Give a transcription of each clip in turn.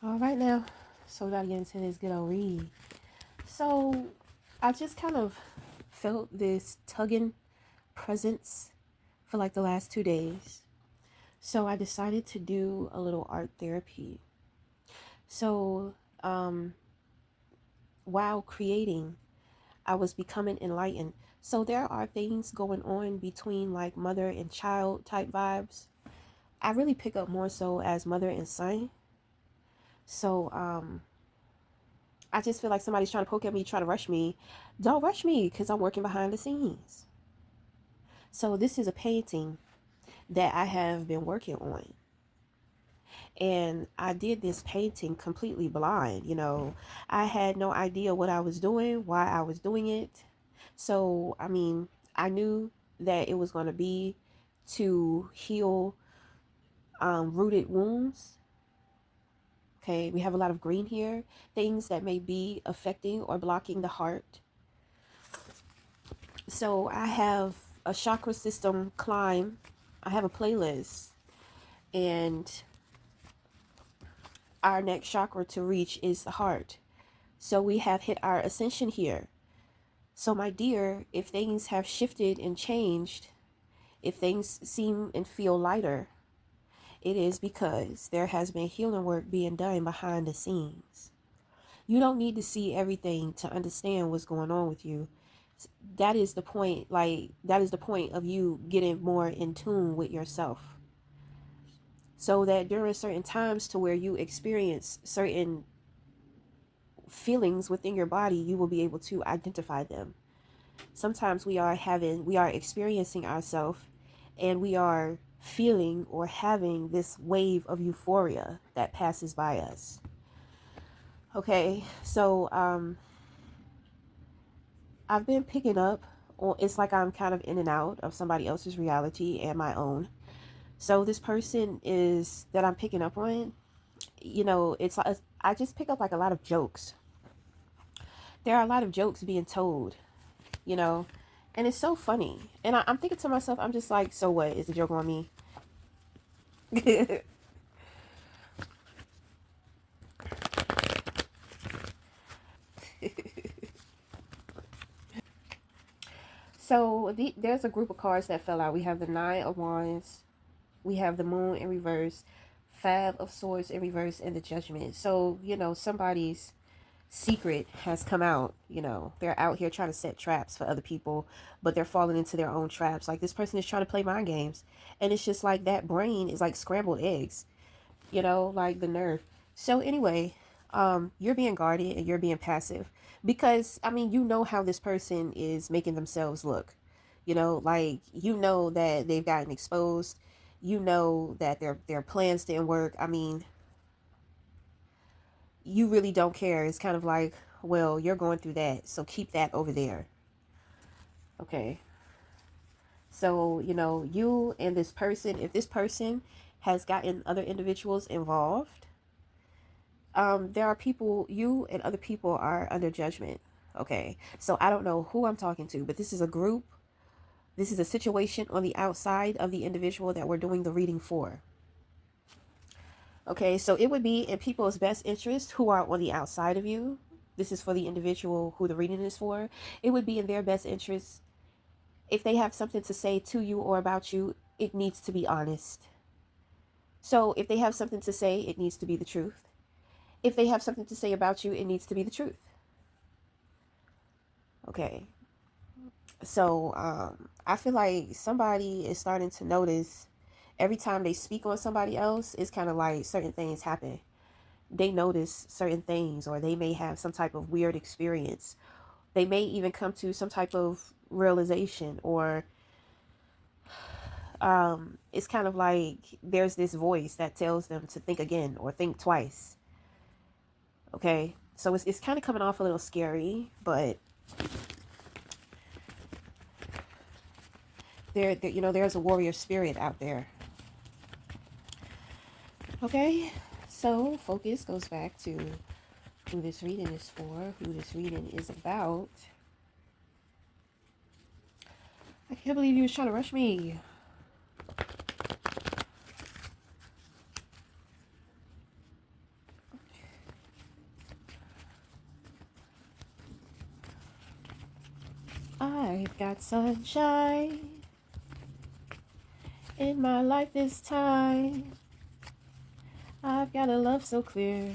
All right now, so we gotta get into this good old read. So I just kind of felt this tugging presence for like the last 2 days. So I decided to do a little art therapy. So um, while creating, I was becoming enlightened. So there are things going on between like mother and child type vibes. I really pick up more so as mother and son. So I just feel like somebody's trying to poke at me, trying to rush me. Don't rush me because I'm working behind the scenes. So this is a painting that I have been working on. And I did this painting completely blind. I had no idea what I was doing, why I was doing it. So, I mean, I knew that it was going to be to heal rooted wounds. Okay, we have a lot of green here, things that may be affecting or blocking the heart. So I have a chakra system climb. I have a playlist, and our next chakra to reach is the heart. So we have hit our ascension here. So, my dear, if things have shifted and changed, if things seem and feel lighter, it is because there has been healing work being done behind the scenes. You don't need to see everything to understand what's going on with you. That is the point, that is the point of you getting more in tune with yourself. So that during certain times to where you experience certain feelings within your body, you will be able to identify them. Sometimes we are experiencing ourselves, and we are feeling or having this wave of euphoria that passes by us. Okay, so I've been picking up on, it's like I'm kind of in and out of somebody else's reality and my own. So this person is that I'm picking up on, it's like I just pick up like a lot of jokes. There are a lot of jokes being told, you know, and it's so funny. And I'm thinking to myself, I'm just like, so what? Is the joke on me? So there's a group of cards that fell out. We have the Nine of Wands, we have the Moon in reverse, Five of Swords in reverse, and the Judgment. So, somebody's secret has come out. They're out here trying to set traps for other people, but they're falling into their own traps. Like this person is trying to play mind games, and it's just like that brain is like scrambled eggs, like the nerve. So anyway, you're being guarded and you're being passive because I mean, how this person is making themselves look. Like that they've gotten exposed. That their plans didn't work. I mean, you really don't care. It's kind of like, well, you're going through that, so keep that over there. Okay. So, you and this person, if this person has gotten other individuals involved, there are people, you and other people are under judgment. Okay. So I don't know who I'm talking to, but this is a group. This is a situation on the outside of the individual that we're doing the reading for. Okay. So it would be in people's best interest who are on the outside of you. This is for the individual who the reading is for. It would be in their best interest if they have something to say to you or about you, it needs to be honest. So if they have something to say, it needs to be the truth. If they have something to say about you, it needs to be the truth. Okay. So I feel like somebody is starting to notice every time they speak on somebody else, it's kind of like certain things happen. They notice certain things, or they may have some type of weird experience. They may even come to some type of realization, or it's kind of like there's this voice that tells them to think again or think twice. Okay, so it's kind of coming off a little scary, but there's a warrior spirit out there. Okay, so focus goes back to who this reading is for, who this reading is about. I can't believe you was trying to rush me. I've got sunshine in my life this time. I've got a love so clear.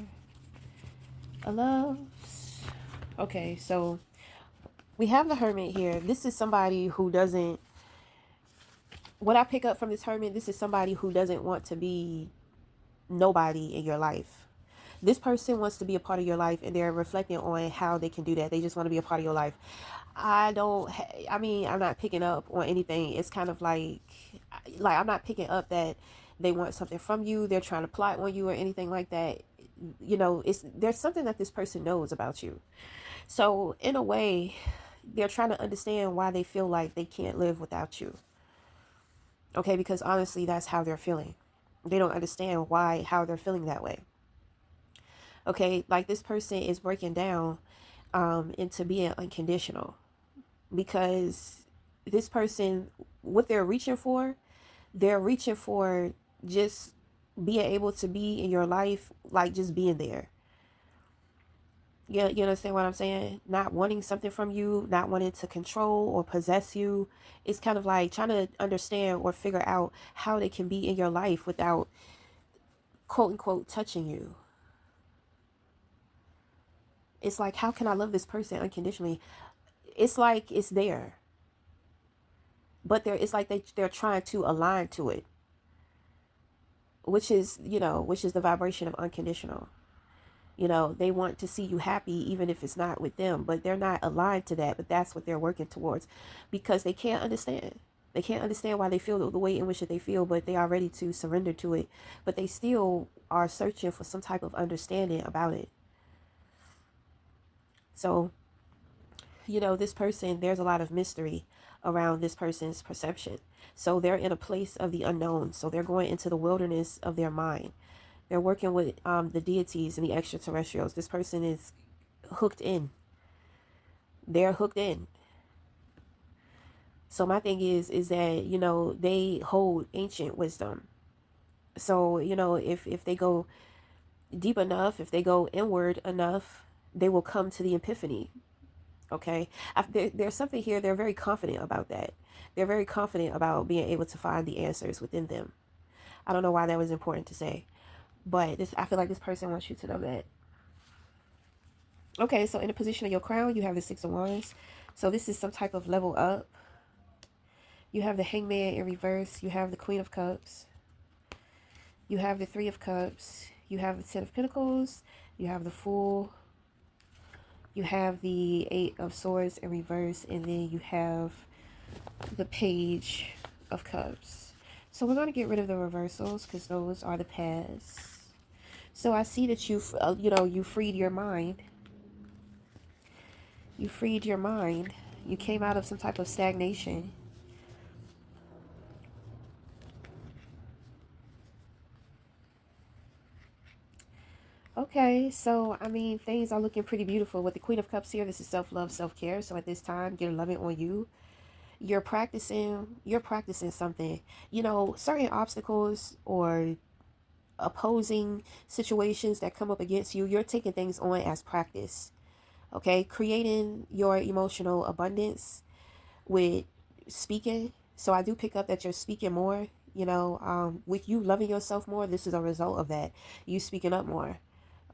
A love. Okay, so we have the Hermit here. This is somebody who doesn't, what I pick up from this Hermit, this is somebody who doesn't want to be nobody in your life. This person wants to be a part of your life, and they're reflecting on how they can do that. They just want to be a part of your life. I mean, I'm not picking up on anything. It's kind of like I'm not picking up that they want something from you. They're trying to plot on you or anything like that. There's something that this person knows about you. So in a way, they're trying to understand why they feel like they can't live without you. Okay, because honestly, that's how they're feeling. They don't understand how they're feeling that way. Okay, like this person is breaking down into being unconditional, because this person, what they're reaching for just being able to be in your life, like just being there. You understand what I'm saying? Not wanting something from you, not wanting to control or possess you. It's kind of like trying to understand or figure out how they can be in your life without, quote unquote, touching you. It's like, how can I love this person unconditionally? It's like it's there, but it's like they're trying to align to it, which is the vibration of unconditional. They want to see you happy even if it's not with them, but they're not aligned to that. But that's what they're working towards, because they can't understand. They can't understand why they feel the way in which they feel, but they are ready to surrender to it. But they still are searching for some type of understanding about it. So, this person, there's a lot of mystery around this person's perception. So they're in a place of the unknown. So they're going into the wilderness of their mind. They're working with the deities and the extraterrestrials. This person is hooked in. They're hooked in. So my thing is that, they hold ancient wisdom. So, if they go deep enough, if they go inward enough, they will come to the epiphany. Okay. There's something here. They're very confident about that. They're very confident about being able to find the answers within them. I don't know why that was important to say, but I feel like this person wants you to know that. Okay, so in the position of your crown, you have the Six of Wands. So this is some type of level up. You have the Hangman in reverse. You have the Queen of Cups. You have the Three of Cups. You have the Ten of Pentacles. You have the Fool. You have the Eight of Swords in reverse. And then you have the Page of Cups. So we're going to get rid of the reversals because those are the past. So I see that you freed your mind. You freed your mind. You came out of some type of stagnation. Okay, so I mean, things are looking pretty beautiful with the Queen of Cups here. This is self-love, self-care. So at this time, get loving on you. You're practicing something. Certain obstacles or opposing situations that come up against you, you're taking things on as practice. Okay, creating your emotional abundance with speaking. So I do pick up that you're speaking more. With you loving yourself more, this is a result of that. You speaking up more.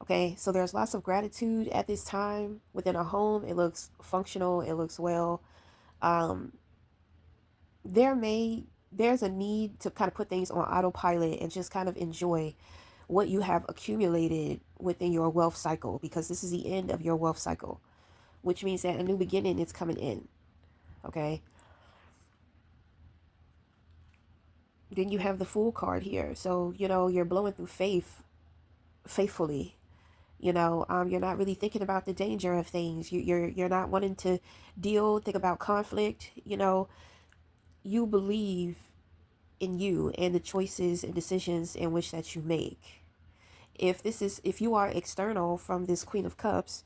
Okay, so there's lots of gratitude at this time within a home. It looks functional. It looks well. Um, there's a need to kind of put things on autopilot and just kind of enjoy what you have accumulated within your wealth cycle, because this is the end of your wealth cycle, which means that a new beginning is coming in. Okay. Then you have the Fool card here. So, you're blowing through faithfully. You're not really thinking about the danger of things. You're not wanting to think about conflict. You believe in you and the choices and decisions in which that you make. If you are external from this Queen of Cups,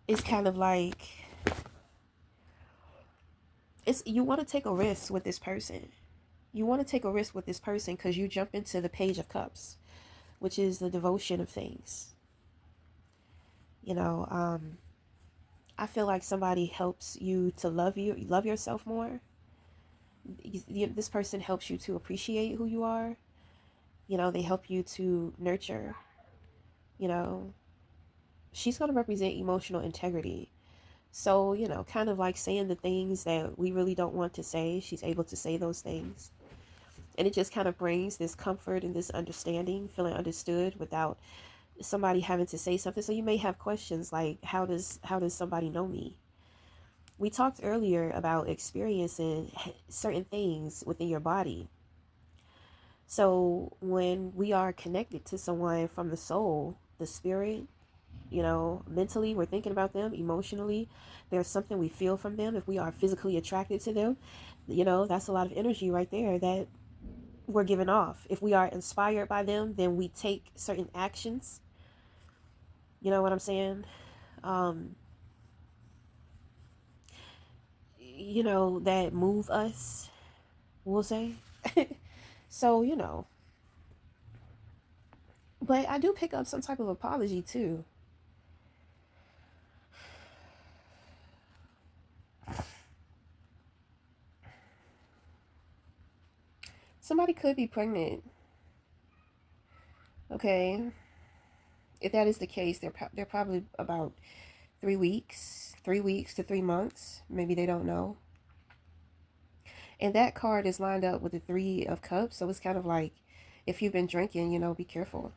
it's kind of like you want to take a risk with this person. You want to take a risk with this person because you jump into the Page of Cups, which is the devotion of things. You know, I feel like somebody helps you to love yourself more. This person helps you to appreciate who you are. You know, they help you to nurture. You know, she's going to represent emotional integrity. So, you know, kind of like saying the things that we really don't want to say, she's able to say those things. And it just kind of brings this comfort and this understanding, feeling understood without somebody having to say something. So you may have questions like, how does somebody know me? We talked earlier about experiencing certain things within your body. So when we are connected to someone from the soul, the spirit, you know, mentally we're thinking about them, emotionally there's something we feel from them. If we are physically attracted to them, you know, that's a lot of energy right there that we're giving off. If we are inspired by them, then we take certain actions. You know what I'm saying? Um, you know, that move us, we'll say. So, you know, but I do pick up some type of apology too. Somebody could be pregnant. Okay, if that is the case, they're probably about 3 weeks, 3 weeks to 3 months. Maybe they don't know. And that card is lined up with the Three of Cups, so it's kind of like, if you've been drinking, you know, be careful.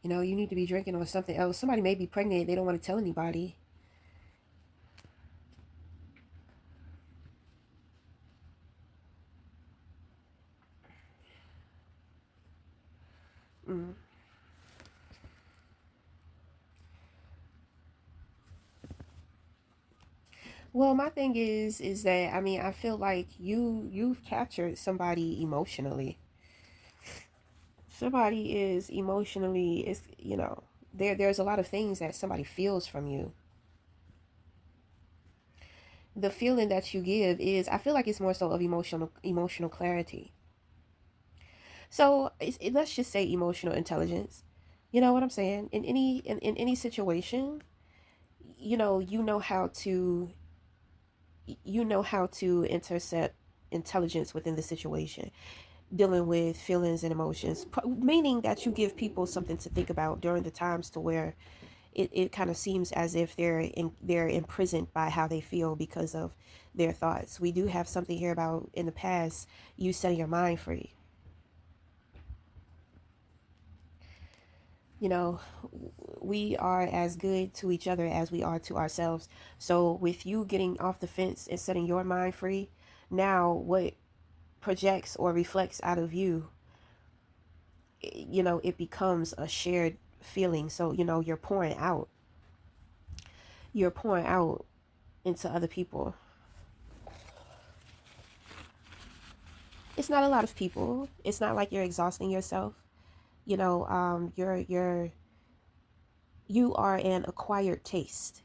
You know, you need to be drinking on something else. Somebody may be pregnant, they don't want to tell anybody. Mm. Well, my thing is that, I mean, I feel like you've captured somebody emotionally. Somebody is emotionally, is, you know, there's a lot of things that somebody feels from you. The feeling that you give is, I feel like it's more so of emotional clarity. So let's just say emotional intelligence. You know what I'm saying? In any situation, you know how to intercept intelligence within the situation, dealing with feelings and emotions, meaning that you give people something to think about during the times to where it kind of seems as if they're imprisoned by how they feel because of their thoughts. We do have something here about, in the past, you setting your mind free. You know, we are as good to each other as we are to ourselves. So with you getting off the fence and setting your mind free, now what projects or reflects out of you, you know, it becomes a shared feeling. So, you know, you're pouring out into other people. It's not a lot of people. It's not like you're exhausting yourself. You know, you are an acquired taste.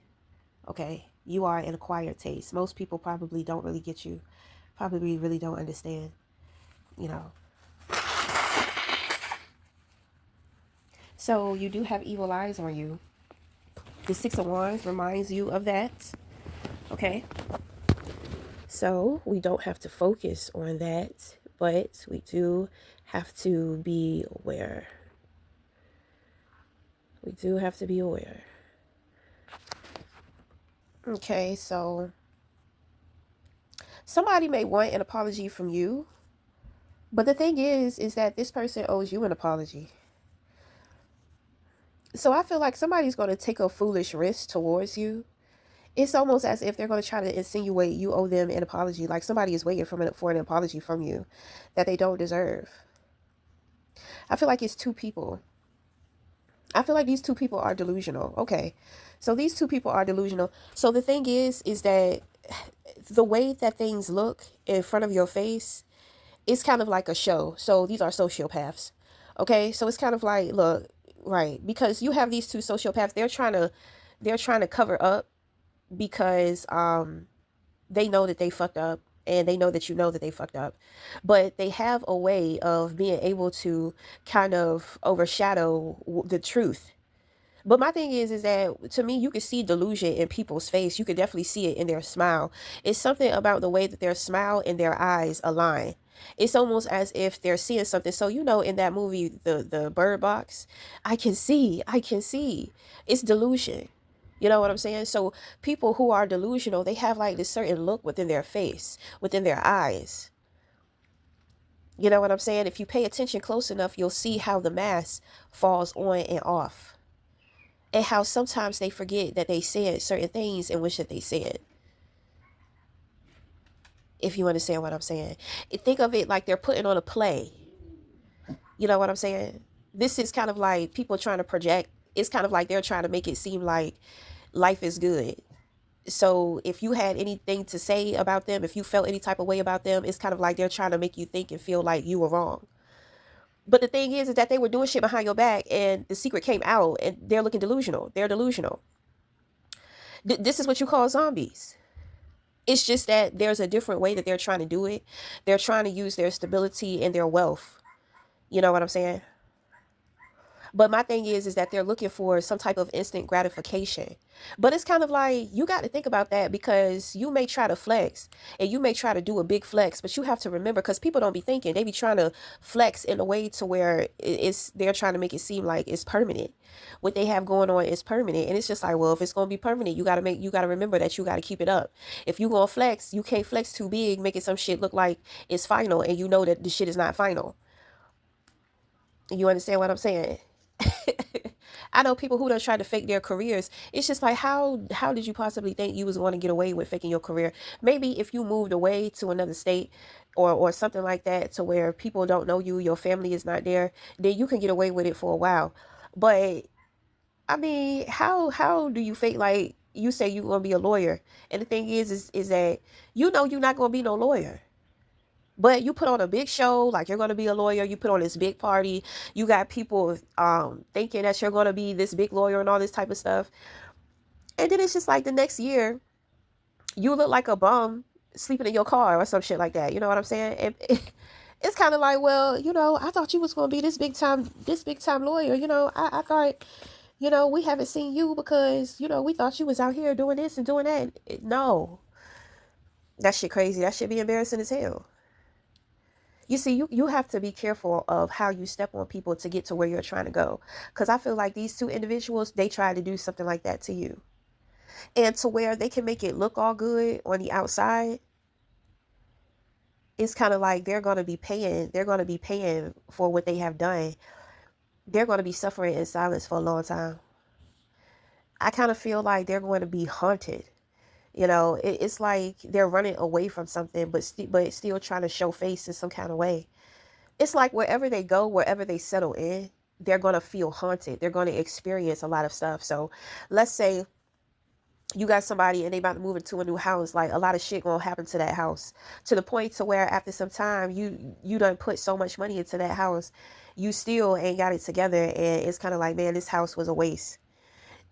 Okay, you are an acquired taste. Most people probably don't really get you. Probably really don't understand. You know. So you do have evil eyes on you. The Six of Wands reminds you of that. Okay. So we don't have to focus on that, but we do have to be aware. We do have to be aware. Okay, so somebody may want an apology from you, but the thing is that this person owes you an apology. So I feel like somebody's going to take a foolish risk towards you. It's almost as if they're going to try to insinuate you owe them an apology, like somebody is waiting for an apology from you that they don't deserve. I feel like it's two people. I feel like these two people are delusional. Okay. So these two people are delusional. So the thing is that the way that things look in front of your face, it's kind of like a show. So these are sociopaths. Okay? So it's kind of like, look, right, because you have these two sociopaths, they're trying to cover up because they know that they fucked up. and they know that they fucked up, but they have a way of being able to kind of overshadow the truth. But my thing is that to me, you can see delusion in people's face. You can definitely see it in their smile. It's something about the way that their smile and their eyes align. It's almost as if they're seeing something. So in that movie, the Bird Box, I can see, it's delusion. You know what I'm saying? So people who are delusional, they have like this certain look within their face, within their eyes. You know what I'm saying? If you pay attention close enough, you'll see how the mask falls on and off, and how sometimes they forget that they said certain things in which that they said. If you understand what I'm saying, think of it like they're putting on a play. You know what I'm saying? This is kind of like people trying to project. It's kind of like they're trying to make it seem like life is good. So if you had anything to say about them, if you felt any type of way about them, it's kind of like they're trying to make you think and feel like you were wrong. But the thing is that they were doing shit behind your back, and the secret came out, and they're looking delusional. They're delusional. This is what you call zombies. It's just that there's a different way that they're trying to do it. They're trying to use their stability and their wealth. You know what I'm saying? But my thing is that they're looking for some type of instant gratification. But it's kind of like you got to think about that, because you may try to flex and you may try to do a big flex, but you have to remember, because people don't be thinking, they be trying to flex in a way to where they're trying to make it seem like it's permanent. What they have going on is permanent, and it's just like, well, if it's gonna be permanent, you gotta remember that you gotta keep it up. If you gonna flex, you can't flex too big, making some shit look like it's final, and you know that the shit is not final. You understand what I'm saying? I know people who don't try to fake their careers. It's just like, how did you possibly think you was going to get away with faking your career? Maybe if you moved away to another state, or something like that, to where people don't know you, your family is not there, then you can get away with it for a while. But I mean, how do you fake, like you say you're going to be a lawyer, and the thing is that you're not going to be no lawyer. But you put on a big show like you're going to be a lawyer. You put on this big party. You got people thinking that you're going to be this big lawyer and all this type of stuff. And then it's just like the next year, you look like a bum sleeping in your car or some shit like that. You know what I'm saying? It's kind of like, well, I thought you was going to be this big time lawyer. I thought, we haven't seen you because, we thought you was out here doing this and doing that. No, that shit crazy. That should be embarrassing as hell. You see, you have to be careful of how you step on people to get to where you're trying to go. Because I feel like these two individuals, they tried to do something like that to you. And to where they can make it look all good on the outside, it's kind of like they're going to be paying. They're going to be paying for what they have done. They're going to be suffering in silence for a long time. I kind of feel like they're going to be haunted. It's like they're running away from something, but still trying to show face in some kind of way. It's like wherever they go, wherever they settle in, they're going to feel haunted. They're going to experience a lot of stuff. So let's say you got somebody and they about to move into a new house, like a lot of shit going to happen to that house, to the point to where after some time you done put so much money into that house, you still ain't got it together, and it's kind of like, man, this house was a waste.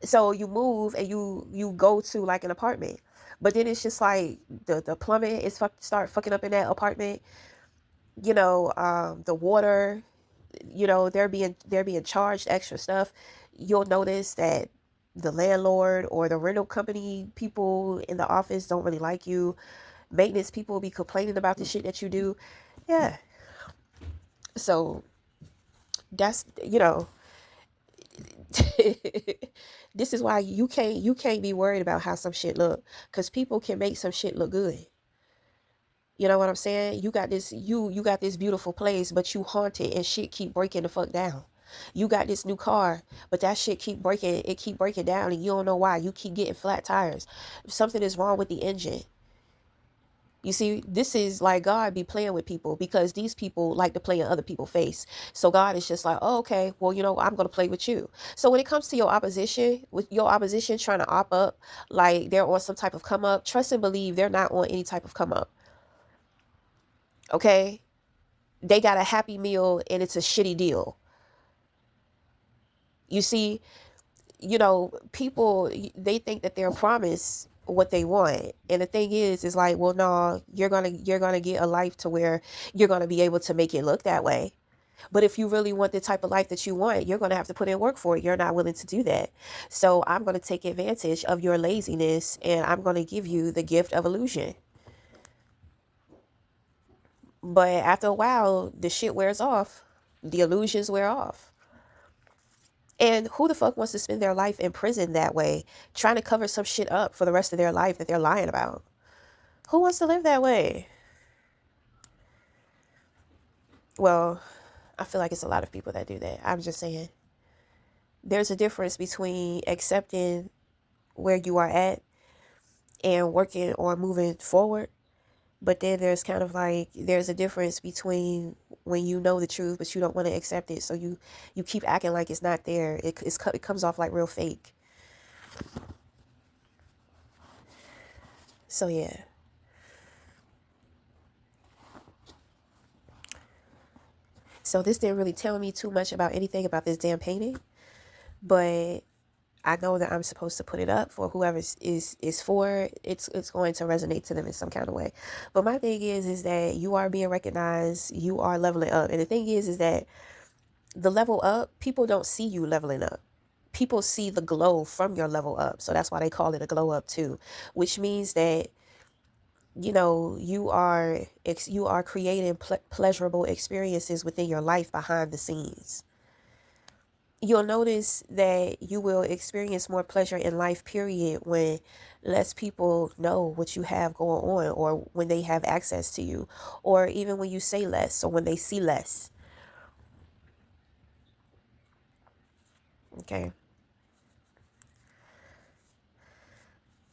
So you move and you go to like an apartment, but then it's just like the plumbing is start fucking up in that apartment. The water, they're being charged extra stuff. You'll notice that the landlord or the rental company people in the office don't really like you. Maintenance people be complaining about the shit that you do. Yeah. So that's this is why you can't be worried about how some shit look, because people can make some shit look good. You know what I'm saying? You got this beautiful place, but you haunted and shit keep breaking the fuck down. You got this new car, but that shit keep breaking down, and you don't know why. You keep getting flat tires. Something is wrong with the engine. You see, this is like God be playing with people, because these people like to play in other people's face. So God is just like, oh, okay, well, I'm going to play with you. So when it comes to your opposition, with your opposition trying to op up, like they're on some type of come up, trust and believe they're not on any type of come up. Okay? They got a Happy Meal and it's a shitty deal. You see, people, they think that they're promised what they want. And the thing is like, well, no, you're gonna get a life to where you're gonna be able to make it look that way. But if you really want the type of life that you want, you're going to have to put in work for it. You're not willing to do that. So I'm going to take advantage of your laziness, and I'm going to give you the gift of illusion. But after a while, the shit wears off. The illusions wear off. And who the fuck wants to spend their life in prison that way, trying to cover some shit up for the rest of their life that they're lying about? Who wants to live that way? Well, I feel like it's a lot of people that do that. I'm just saying. There's a difference between accepting where you are at and working on moving forward. But then there's kind of like, there's a difference between when you know the truth, but you don't want to accept it. So you keep acting like it's not there. It comes off like real fake. So yeah. So this didn't really tell me too much about anything about this damn painting, but I know that I'm supposed to put it up for whoever is for it's going to resonate to them in some kind of way. But my thing is that you are being recognized, you are leveling up. And the thing is that the level up, people don't see you leveling up. People see the glow from your level up. So that's why they call it a glow up too, which means that you are creating pleasurable experiences within your life behind the scenes. You'll notice that you will experience more pleasure in life, period, when less people know what you have going on, or when they have access to you, or even when you say less, or when they see less. Okay.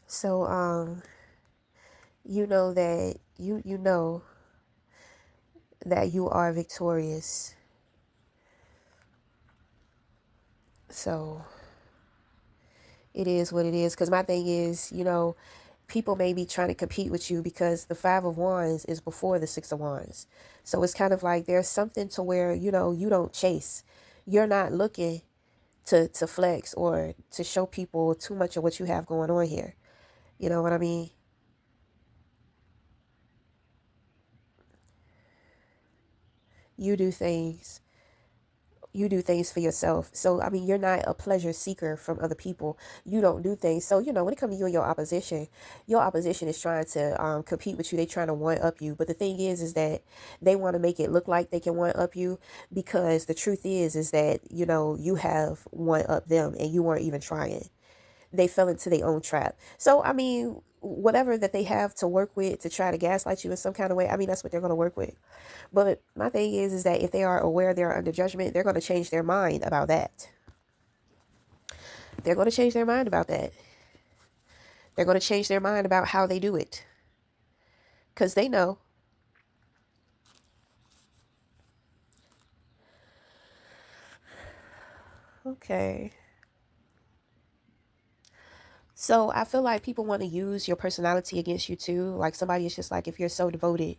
So, you know that you know that you are victorious. So it is what it is. Because my thing is, people may be trying to compete with you because the Five of Wands is before the Six of Wands. So it's kind of like there's something to where, you don't chase. You're not looking to flex or to show people too much of what you have going on here. You know what I mean? You do things. You do things for yourself. So, I mean, you're not a pleasure seeker from other people. You don't do things. So, when it comes to you and your opposition is trying to compete with you. They trying to one up you. But the thing is that they want to make it look like they can one up you, because the truth is that, you have one up them and you weren't even trying. They fell into their own trap. So, I mean, whatever that they have to work with to try to gaslight you in some kind of way, I mean, that's what they're going to work with. But my thing is that if they are aware they're under judgment, they're going to change their mind about that. They're going to change their mind about that. They're going to change their mind about how they do it. Because they know. Okay. So I feel like people want to use your personality against you too. Like somebody is just like, if you're so devoted,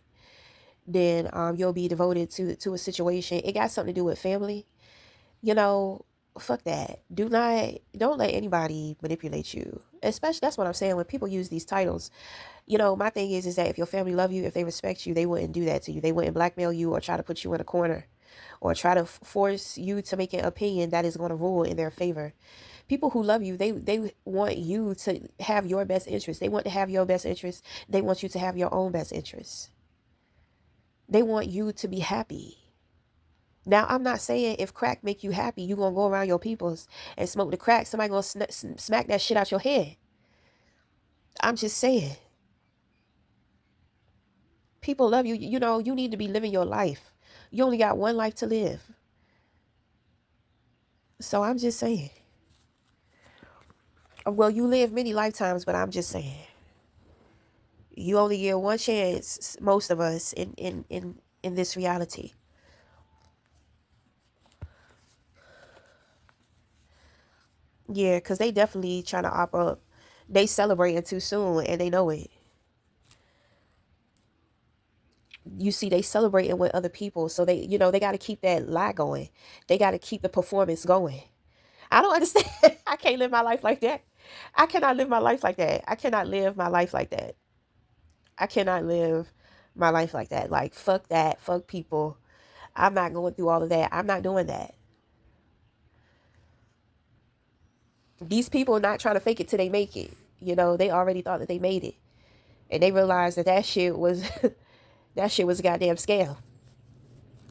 then you'll be devoted to a situation. It got something to do with family. You know, fuck that. Don't let anybody manipulate you. Especially, that's what I'm saying, when people use these titles. My thing is that if your family love you, if they respect you, they wouldn't do that to you. They wouldn't blackmail you or try to put you in a corner or try to force you to make an opinion that is going to rule in their favor. People who love you, they want you to have your best interest. They want to have your best interest. They want you to have your own best interest. They want you to be happy. Now, I'm not saying if crack make you happy, you going to go around your peoples and smoke the crack. Somebody going to smack that shit out your head. I'm just saying. People love you. You need to be living your life. You only got one life to live. So I'm just saying. Well, you live many lifetimes, but I'm just saying. You only get one chance, most of us, in this reality. Yeah, because they definitely trying to op up. They celebrating too soon, and they know it. You see, they celebrating with other people, so they got to keep that lie going. They got to keep the performance going. I don't understand. I can't live my life like that. I cannot live my life like that. I cannot live my life like that. I cannot live my life like that. Like, fuck that. Fuck people. I'm not going through all of that. I'm not doing that. These people are not trying to fake it till they make it. You know, they already thought that they made it. And they realized that that shit was that shit was a goddamn scam.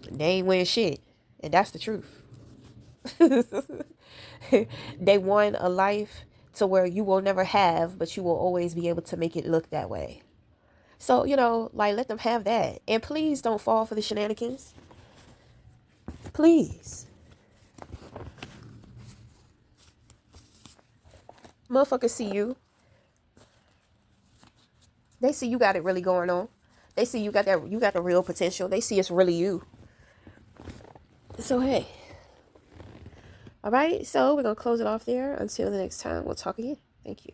They ain't win shit. And that's the truth. They won a life to where you will never have, but you will always be able to make it look that way. So, you know, like, let them have that. And please don't fall for the shenanigans. Please. Motherfuckers see you. They see you got it really going on. They see you got the real potential. They see it's really you. So hey. All right, so we're going to close it off there. Until the next time, we'll talk again. Thank you.